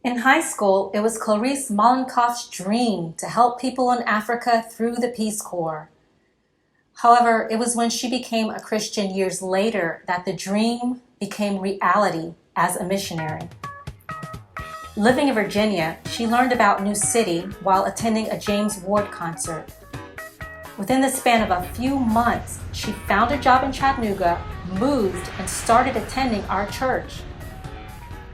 In high school, it was Clarice Mollenkof's dream to help people in Africa through the Peace Corps. However, it was when she became a Christian years later that the dream became reality as a missionary. Living in Virginia, she learned about New City while attending a James Ward concert. Within the span of a few months, she found a job in Chattanooga, moved, and started attending our church.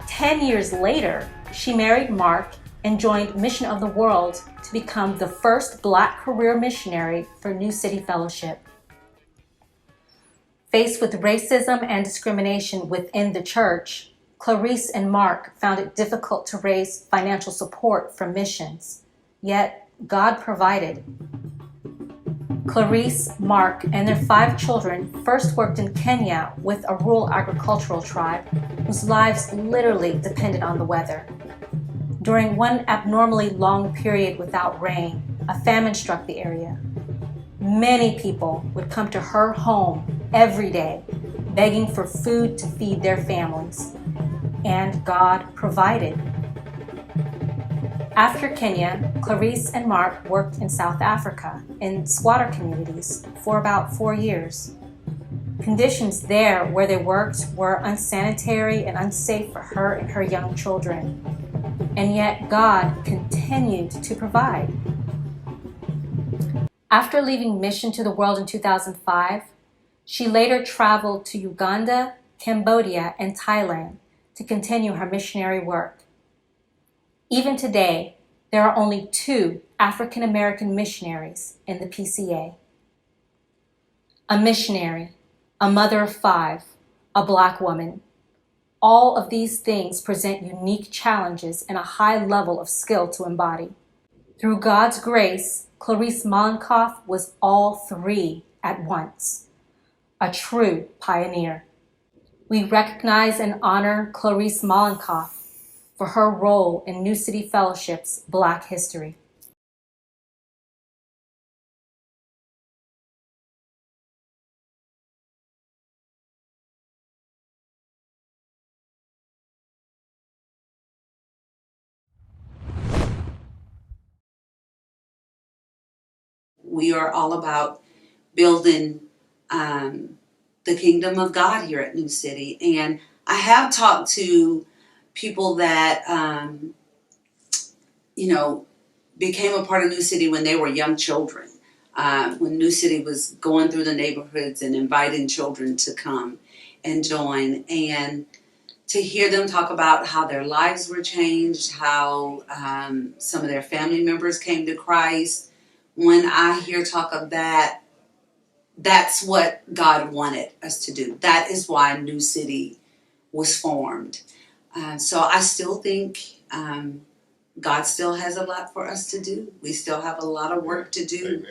10 years later, she married Mark and joined Mission of the World to become the first Black career missionary for New City Fellowship. Faced with racism and discrimination within the church, Clarice and Mark found it difficult to raise financial support for missions. Yet, God provided. Clarice, Mark, and their 5 children first worked in Kenya with a rural agricultural tribe whose lives literally depended on the weather. During one abnormally long period without rain, a famine struck the area. Many people would come to her home every day, begging for food to feed their families. And God provided. After Kenya, Clarice and Mark worked in South Africa in squatter communities for about 4 years. Conditions there where they worked were unsanitary and unsafe for her and her young children. And yet God continued to provide. After leaving Mission to the World in 2005, she later traveled to Uganda, Cambodia, and Thailand to continue her missionary work. Even today, there are only 2 African American missionaries in the PCA. A missionary, a mother of 5, a Black woman. All of these things present unique challenges and a high level of skill to embody. Through God's grace, Clarice Mollenkof was all 3 at once. A true pioneer. We recognize and honor Clarice Mollenkof for her role in New City Fellowship's Black history. We are all about building the kingdom of God here at New City. And I have talked to people that, became a part of New City when they were young children. When New City was going through the neighborhoods and inviting children to come and join. And to hear them talk about how their lives were changed, how some of their family members came to Christ. When I hear talk of that, that's what God wanted us to do. That is why New City was formed. So I still think God still has a lot for us to do. We still have a lot of work to do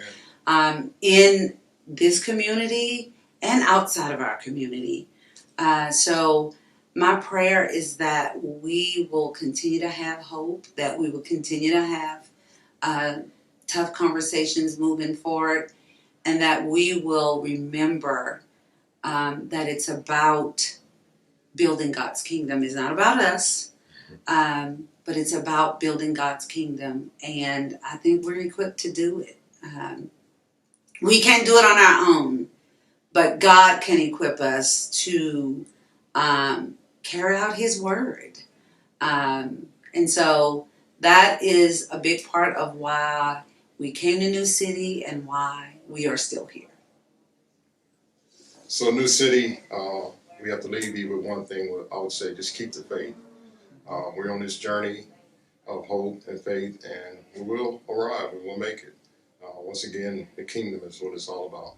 in this community and outside of our community. So my prayer is that we will continue to have hope, that we will continue to have tough conversations moving forward, and that we will remember that it's about building God's kingdom. It's not about us, but it's about building God's kingdom, and I think we're equipped to do it. We can't do it on our own, but God can equip us to carry out His word. And so that is a big part of why we came to New City and why we are still here. So New City, we have to leave you with one thing. I would say just keep the faith. We're on this journey of hope and faith, and we will arrive. We will make it. Once again, the kingdom is what it's all about.